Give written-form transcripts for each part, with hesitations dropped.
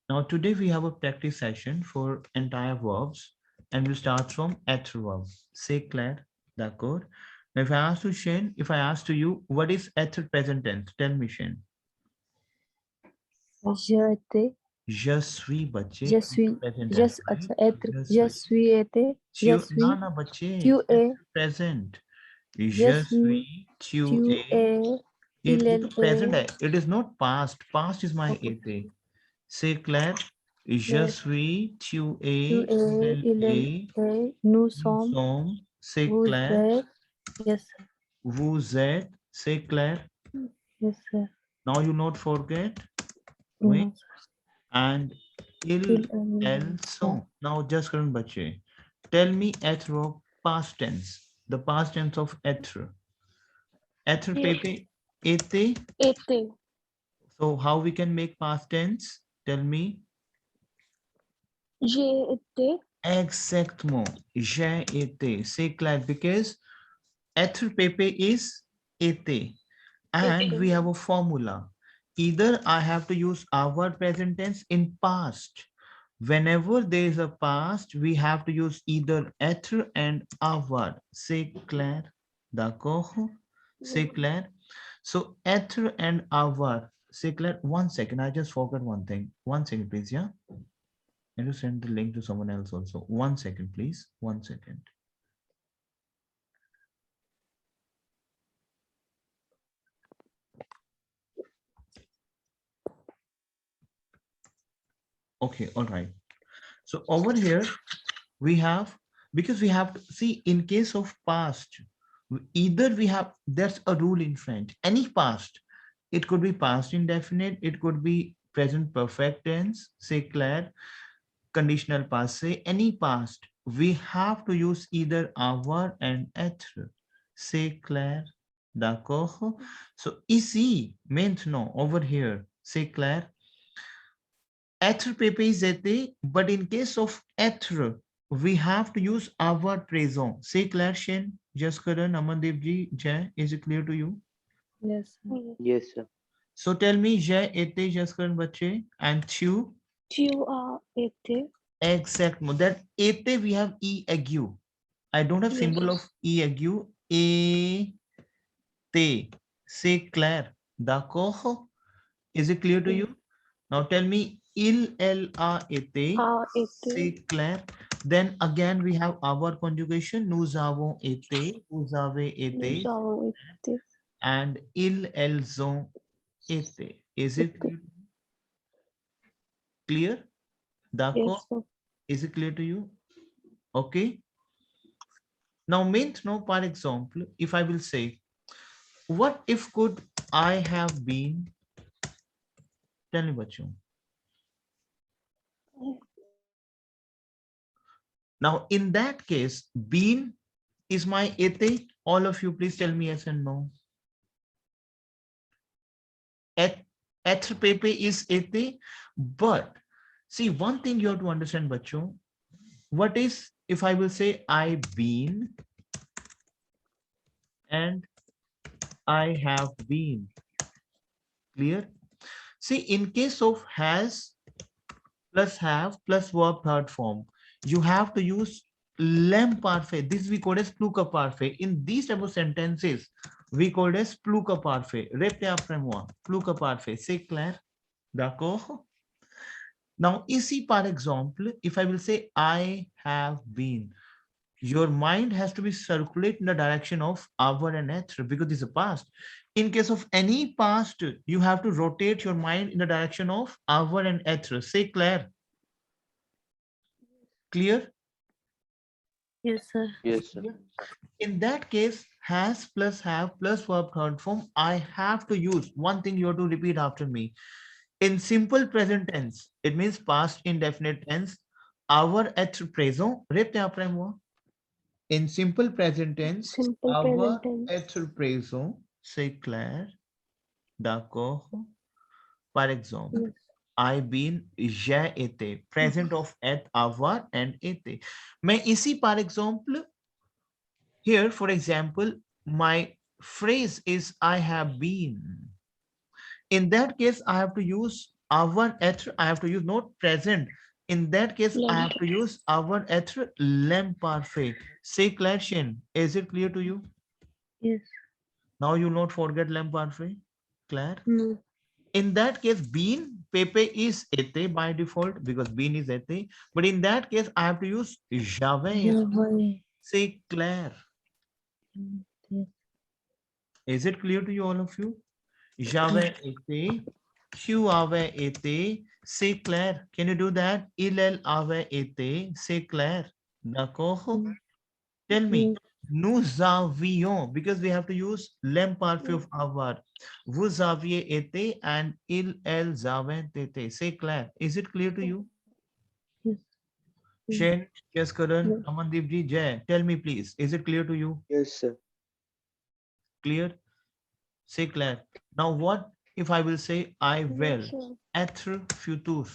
Now today we have a practice session for entire verbs and we'll start from être verb. C'est clair? D'accord. Now if I ask to Shane, if I ask to you, what is être present tense? Tell me Shane. Je étais, Je suis बच्चे je être suis, present je, tense, right? अच्छा, être, Je je suis. suis été, je ना suis, ना बच्चे tu es, être present. je Je suis, suis, tu tu es. es, It il ये तो present est, है. It is not past. Past is my okay, été. C'est clair? Je clair, suis, tu tu es, es, il est, est, nous nous sommes, sommes. C'est vous clair? êtes, yes, sir, Vous êtes. C'est clair? yes, sir, Now you not forget. Wait. non, And il ils, est, nous elles sommes, sont. Now just current बच्चे. Tell me être past tense. The past tense of être. Être pepe était. Été. So how we can make past tense? Tell me. J'ai été. Exactement. J'ai été. C'est clair because être pepe is été. And Été. we have a formula. Either I have to use our present tense in past. Whenever there is a past, we have to use either être and avoir. C'est clair? D'accord? C'est clair? So être and avoir. C'est clair? 1 second. I just forgot one thing. 1 second, please. Yeah. And to send the link to someone else also. 1 second, please. 1 second. Okay. All right. So over here, we have, because we have to see in case of past, either we have, there's a rule in French, any past, it could be past indefinite, it could be present perfect tense, c'est clair, conditional passé, any past, we have to use either avoir and être, c'est clair, d'accord? So ici, maintenant, over here, c'est clair, être pepe is été, but in case of être, we have to use our présent. C'est clair, Shen? Jaskaran, Amandev ji, Jay, is it clear to you? yes, sir, Yes, sir. So tell me, Jay, été, Jaskaran, bache, and tu? Tu as été. Exact. That été, we have e agu. I don't have symbol of Yes. e agu. E, te. C'est clair. D'accord? Is it clear to you? Now tell me, il, elle, a été, A c'est été. clair. Then again we have our conjugation, nous avons été, vous avez Nous été, avons été. and ils, elles ont été. Is it Été. clear? D'accord? Yes, sir. Is it clear to you? Okay. Now maintenant, par example, if I will say, what if could I have been? Tell me, bachon. Now, in that case, been is my été. All of you, please tell me yes and no. Être pepe is été, but see, one thing you have to understand, bacho. What is if I will say I been and I have been? Clear? See, in case of has plus have plus verb third form, you have to use lem parfait. This we call as pluca parfait. In these type of sentences, we call as pluca parfait. Repte après moi. Pluca parfait. C'est clair? D'accord? Now, ici, par exemple, if I will say I have been, your mind has to be circulate in the direction of our and être because it's a past. In case of any past, you have to rotate your mind in the direction of our and être. Say clear. Clear? yes, sir, Yes, sir. In that case, has plus have plus verb third form, I have to use one thing you have to repeat after me. In simple present tense, it means past indefinite tense. Our être présent, répétez après moi. In simple present tense, Simple our present tense. être présent, c'est clair, d'accord. Par exemple, Yes. I been, j'ai été, present of être, avoir and été. Mais ici, par exemple, here, for example, my phrase is I have been. In that case, I have to use avoir être, I have to use not present. In that case, I have to use avoir être l'imparfait. Say Claire Shin, is it clear to you? Yes. Now you not forget l'imparfait, Claire. No. In that case, been, Pepe is été by default because been is été. But in that case, I have to use j'avais été. Yahweh. Say Claire. Yes. Is it clear to you, all of you? J'avais été, tu avais été, c'est clair. Can you do that? Il, elle avait été, c'est clair. D'accord? Tell me. Yes. Nous avions, because we have to use l'imparfait of avoir. Vous aviez été and ils, elles avaient été. C'est clair. Is it clear to you? Yes. Shane, Karan, Yes. Amandeep ji, Jay, tell me please. Is it clear to you? Yes, sir. Clear? Say clair. Now what if I will say I will? Yes, sir. Être futur.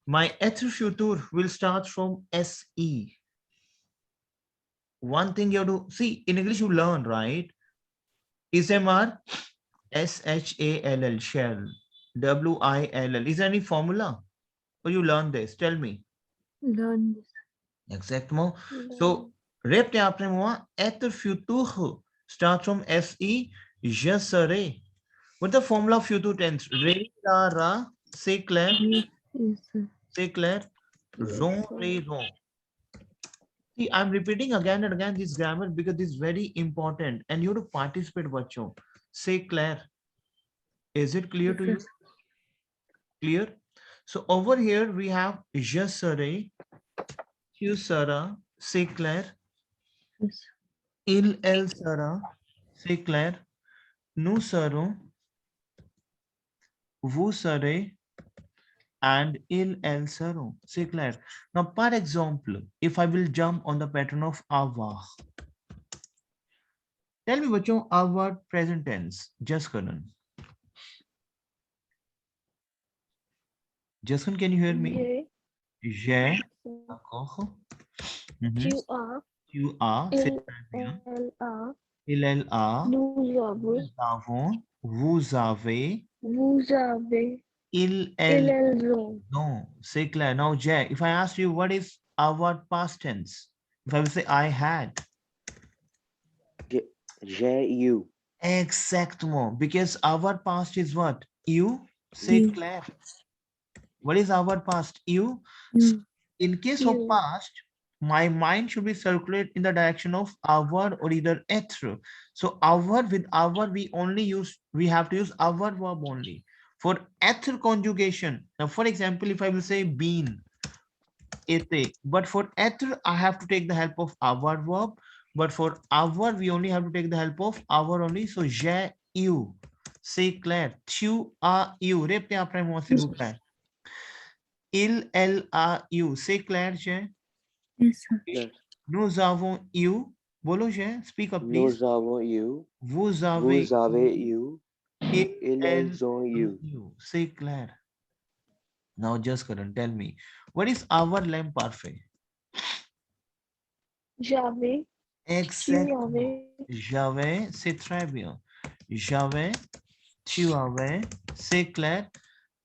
My être futur will start from SE. One thing you have to see in English, you learn, right? SMR, SHALL, shall, WILL. Is there any formula? Or you learn this? Tell me. Learn this. Exactement. So, repte après moi, être futur starts from SE, je serai. What's the formula of future tense? Re, ra, c'est clair. Yes. Yes, sir. C'est clair. Yes, Ron, sir. re, ron. See, I'm repeating again and again this grammar because this is very important and you have to participate, bacho. Say clair. Is it clear Yes, to sir. you? Clear? So over here we have je serai, tu seras, c'est clair. Yes. Il, elle sera, c'est clair. Nous serons, vous serez, and il, elle seront. C'est clair. Now, par exemple, if I will jump on the pattern of avoir. Tell me, bachon, avoir present tense. Just Karan. Justin, can you hear me? J'ai. D'accord. Tu as, Tu as. C'est il, très bien. elle a, Il, elle a. nous avons, Nous avons. Vous avez. vous avez, Il, elle. elles ont. No. C'est clair. Now, Jay, if I ask you what is our past tense? If I will say I had. J'ai eu. Exactement. Because our past is what? You. Say You. clair. What is our past? You. You. In case of You. past, my mind should be circulate in the direction of our or either être. So our with our we have to use our verb only. For être conjugation, now for example, if I will say been, été, but for être, I have to take the help of our verb, but for our, we only have to take the help of our only. So j'ai eu, c'est clair, tu as eu, répétez après moi s'il vous plaît. Il, elle a eu, c'est clair, j'ai. Yes, sir. Yes. Nous avons eu, bolo j'ai, speak up please. Nous avons eu. Vous avez Vous avez eu. eu, Ils ont eu. c'est clair. Now just Karan, tell me, what is our lamp parfait? J'avais, tu Exactement. avais, J'avais, c'est très bien. J'avais, tu avais, c'est clair.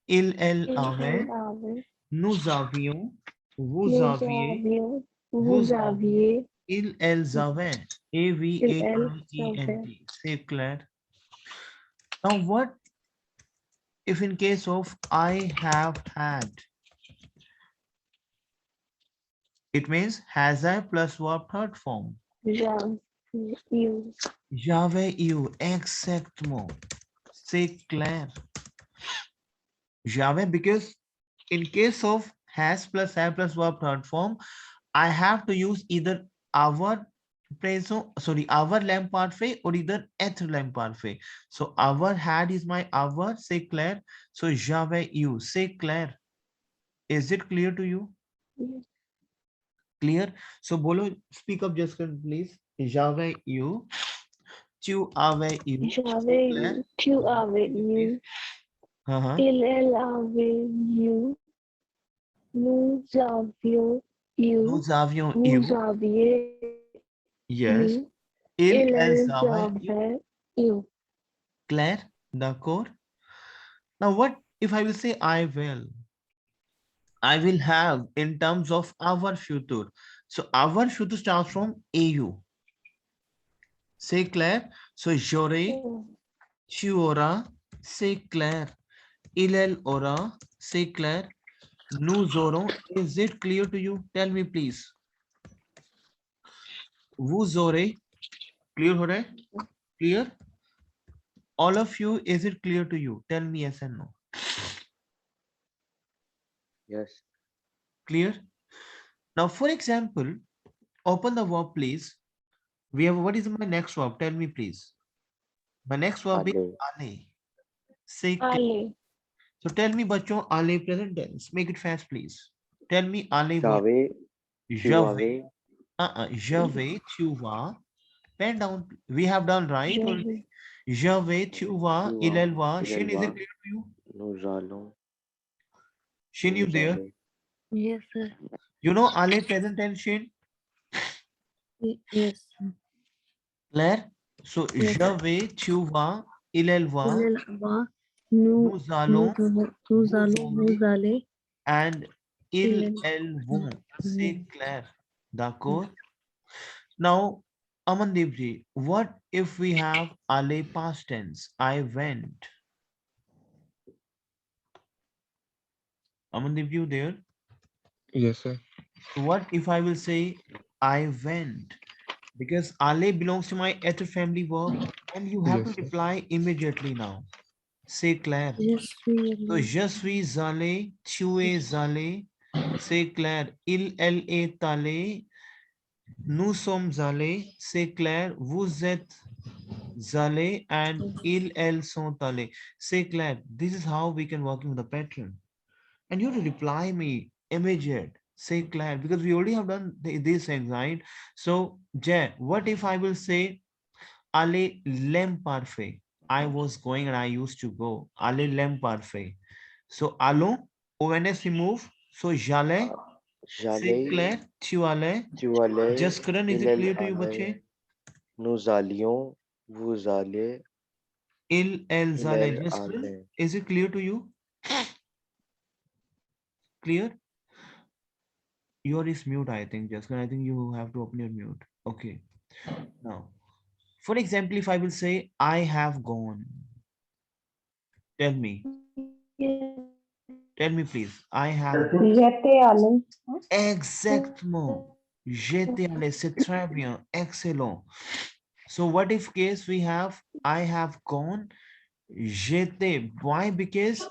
Il, elle il, avait, elle avait, nous avions, vous nous aviez, avions, vous vous aviez, ils, elles avaient. ils, elles AVAIENT. avaient. C'est clair. Now what if in case of I have had? It means has I plus verb third form. J'avais eu, J'avais eu, exactement. C'est clair. J'avais, because in case of has plus have plus verb third form, I have to use either our présent, sorry, our lamp parfait or either être lamp parfait. So our had is my our, c'est clair. So j'avais eu, c'est clair. Is it clear to you? yes, Clear? So bolo, speak up just please. J'avais eu, tu avais eu. j'avais Clair? eu, tu avais eu, Uh-huh. il, elle avait eu, nous avions eu, Nous avions eu. vous aviez Yes. eu, Ils, ils, elles elles avaient eu. avaient eu. Clair? D'accord? Now, what if I will say I will? I will have in terms of our future. So our future starts from AU. C'est clair? So j'aurai, Yeah. tu auras, c'est clair. Il aura, c'est clair. Nous aurons. Is it clear to you? Tell me please. Vous aurez. Clear हो रहा है? Clear? All of you, is it clear to you? Tell me yes and no. Yes. Clear? Now, for example, open the verb, please. We have, what is my next verb? Tell me, please. My next verb is Ale. ale. Say, Ale. so tell me, bachon, ale present tense. Make it fast, please. Tell me, ale verb. J'avais. Tu Je vais. avais. Je vais, tu vas. Pen down. We have done right already. Je vais, tu vas, Tu il, vas. elle va. Il Shin, is va. it clear to you? Nous allons. Shin, you Vous there? allez. Yes, sir. You know ale present tense, Shin? Yes, sir. Claire? So, Yes. je vais, tu vas, il, elle va. Il va, nous, Nous allons, nous allons, vous allez, and il, elles vont. C'est vous. clair. D'accord? Now, Amandeep ji, what if we have ale past tense? I went. Amandeep, you there? Yes, sir. So what if I will say I went? Because ale belongs to my ether family verb, and you have Yes, to sir. reply immediately now. C'est clair. Je suis So allé. je suis allé, tu es allé, c'est clair. Il, elle est allé, nous sommes allés, c'est clair. Vous êtes allés, and ils, elles sont allés. C'est clair. This is how we can work with the pattern. And you have to reply me immediate. Say clair, because we already have done these things, right? So, Jay, what if I will say aller lem parfait? I was going and I used to go. Aller lem parfait. So, allons, ONS remove. So, j'allais, c'est J'allais. clair. Tu allais. Tu allais. Just Karan, is Il it clear to you, allait. bache? Nous allions. Vous allez. Il, elles Il allaient. Just Karan, allait. is it clear to you? Clear? Your is mute, I think, Just Karan. I think you have to open your mute. Okay. Now, for example, if I will say, I have gone. Tell me. Yes. Tell me, please. I have. J'étais allé. Exactement. J'étais allé. C'est très bien. Excellent. So what if case we have I have gone? J'étais. Why? Because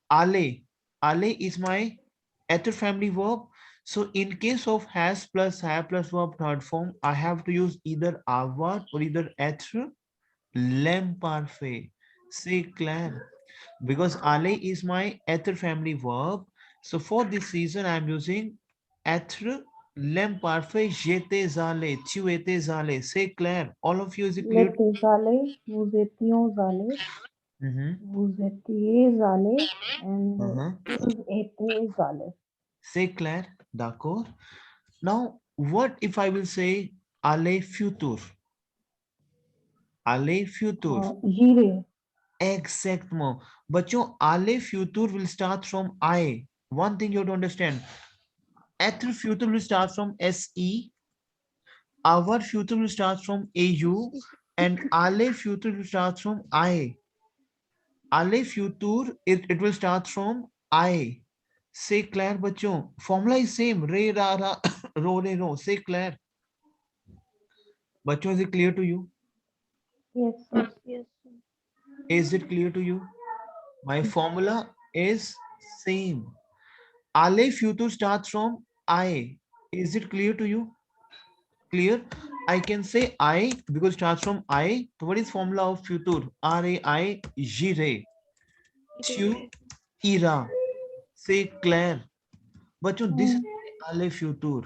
aller. Aller is my ether family verb. So in case of has plus have plus verb third form, I have to use either avoir or either être. Lem parfait. C'est clair. Because ale is my ether family verb. So for this reason, I'm using être lem parfait. J'étais allé. Tu étais allé. C'est clair. All of you, is it clear? L'étais allé. Vous étions allés. Vous étiez allés. And vous étiez allés. C'est clair. D'accord. Now, what if I will say aller futur? Aller futur. J'irai. Exactement. बच्चों, aller futur will start from I. One thing you have to understand. Ether future will start from SE. Our future will start from AU. And Ale future will start from I. Ale future, it will start from I. Say clair, बच्चों. Formula is same. Re, ra, ra, ro, re, ro. Say clair. बच्चों, is it clear to you? Yes, sir. Yes, sir. Is it clear to you? My formula is same. Ale future starts from I. Is it clear to you? Clear? I can say I because it starts from I. So what is formula of future? R-A-I, jire. Tu, ira. Say clair. But this is Ale future.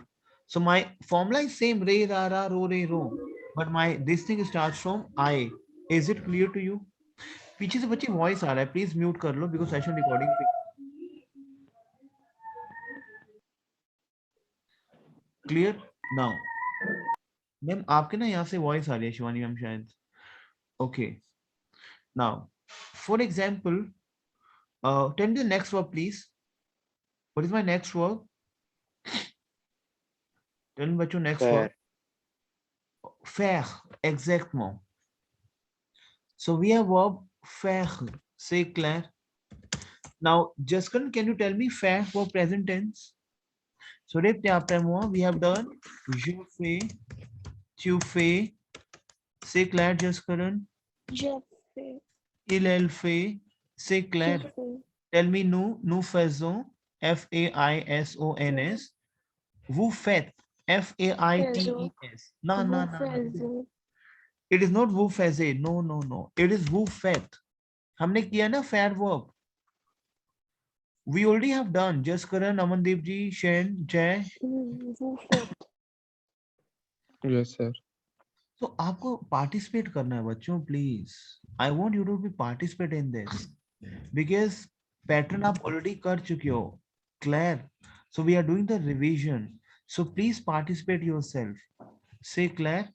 So my formula is same. Re, ra, ra, ro, re, ro. But my this thing starts from I. Is it clear to you? पीछे से बच्चे voice आ रहा है please mute कर लो because session recording पे clear now ma'am आपके ना यहाँ से वॉइस आ रही है शिवानी मैम शायद okay now for example Tell me the next verb, please. What is my next verb? Tell me what your next verb. Faire. Faire, exactement. So we have verb faire. Say Claire. Now, Jaskan, can you tell me faire for present tense? So après moi, we have done je fais, tu fais. Say Claire, Jaskaran. Je fais. Il, elle fait. Say Claire. Je fais. Tell me nous faisons. Faisons. Vous faites. Faits. No, no, no, no. It is not vous faisiez. No, no, no. It is vous faites. हमने किया ना fair verb. We already have done. Jaskaran, Amandeep ji, Shen, Jay. Vous faites. Yes, sir. So आपको participate करना है बच्चों, please. I want you to be participate in this because pattern आप already कर चुके हो. Claire. So we are doing the revision. So please participate yourself. Say Claire.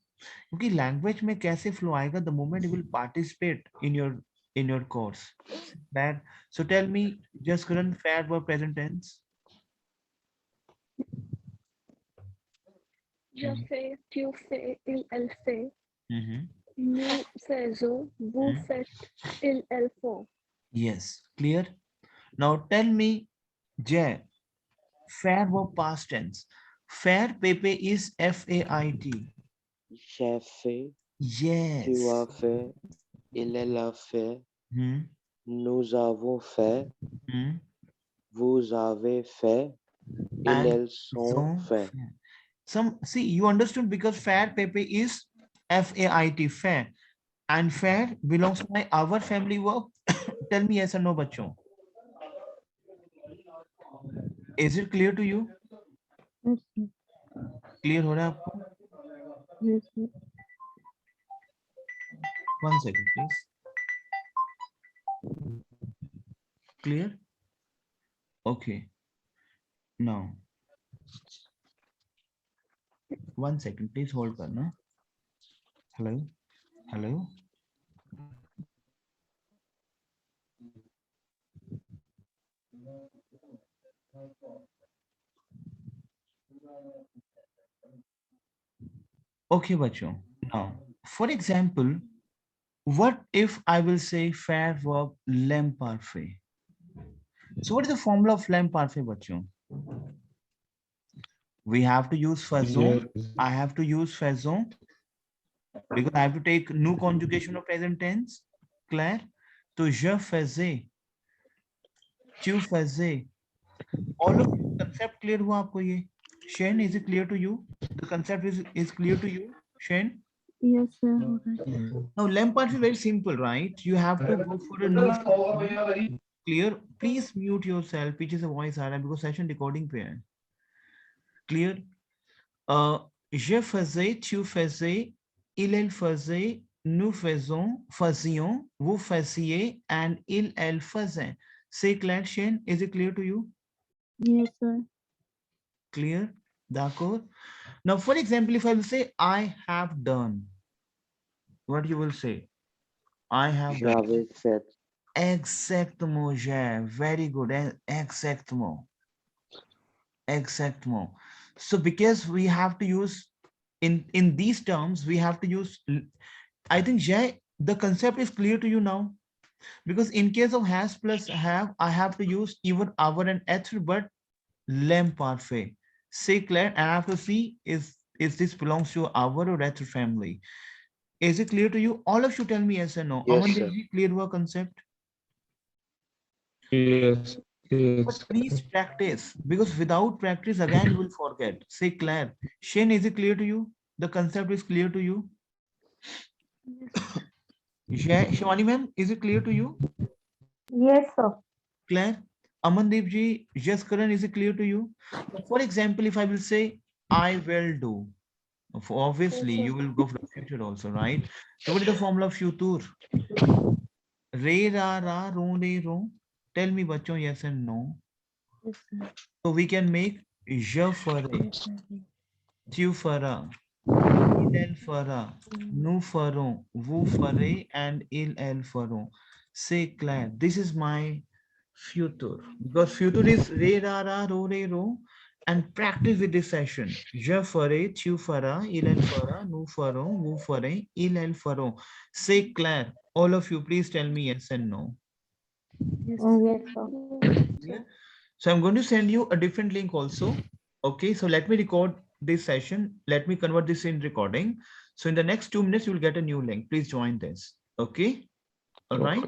क्योंकि language में कैसे flow आएगा the moment you will participate in your course. That. So tell me, just current fair verb present tense. Je fais, tu fais, il, elle fait. Mm-hmm. Nous faisons, vous faites, il, elle font. Yes, clear. Now tell me, Jay, fair verb past tense. Fair pepe is F-A-I-T. J'ai fait. Yes. Tu as fait. Elle a fait. Nous avons fait. Vous avez fait. Ils sont fait. See, you understood because fair pepe is F-A-I-T, fair. And fair belongs to my our family verb. Tell me yes or no, bachon. Is it clear to you? Yes, sir. Clear हो रहा है आपको? Yes, sir. 1 second, please. Clear? Okay. Now, 1 second, please hold करना. Hello? Hello? Okay, bachon. Now, for example, what if I will say fair verb l'em parfait? So what is the formula of l'em parfait, bachon? We have to use faisons. Yes. I have to use faisons because I have to take new conjugation of present tense. Claire? So je faisais. Tu faisais. All of the concept clear हुआ आपको ये? Shane, is it clear to you? The concept is clear to you, Shane? Yes, sir. Now, LEM part is very simple, right? You have to go for a new clear. Please mute yourself. पीछे से voice आ रहा है because session recording पे है. Clear? Je faisais, tu faisais, il faisait, nous faisions, vous faisiez, and elle faisait. Say Claire, Shane, is it clear to you? Yes, sir. Clear? D'accord. Now, for example, if I will say, I have done, what you will say? I have done. J'avais fait. Exactement, j'ai. Very good. Exactement. Exactement. So because we have to use, in these terms, we have to use, I think, j'ai, the concept is clear to you now. Because in case of has plus have, I have to use even our and être, but l'em parfait. Say Claire, and I have to see is this belongs to our or être family. Is it clear to you? All of you tell me yes or no. Yes, Aman, sir. is it clear to our concept? Yes. Yes. But please practice, because without practice, again, you will forget. Say Claire. Shane, is it clear to you? The concept is clear to you? Shivani ma'am, is it clear to you? Yes, sir. Claire? Amandeep ji, Jaskaran, is it clear to you? For example, if I will say, I will do. Obviously, you will go for the future also, right? So what is the formula of future? Re, ra, ron, re, ron. Tell me, bachon, yes and no. Yes, sir. So we can make je ferai, Yes, sir. tu feras, il fera, nous ferons, vous ferez, and il elle feront. Say Claire, this is my Future. Because future is re, ra, ra, ro, re, ro. And practice with this session. Je ferai, tu feras, il, elle fera, nous ferons, vous ferez, il, elle feront. Say Claire. All of you, please tell me yes and no. Yes. Yes, sir. Yeah. So I'm going to send you a different link also. Okay, so let me record this session. Let me convert this in recording. So in the next 2 minutes, you'll get a new link. Please join this. Okay. All right.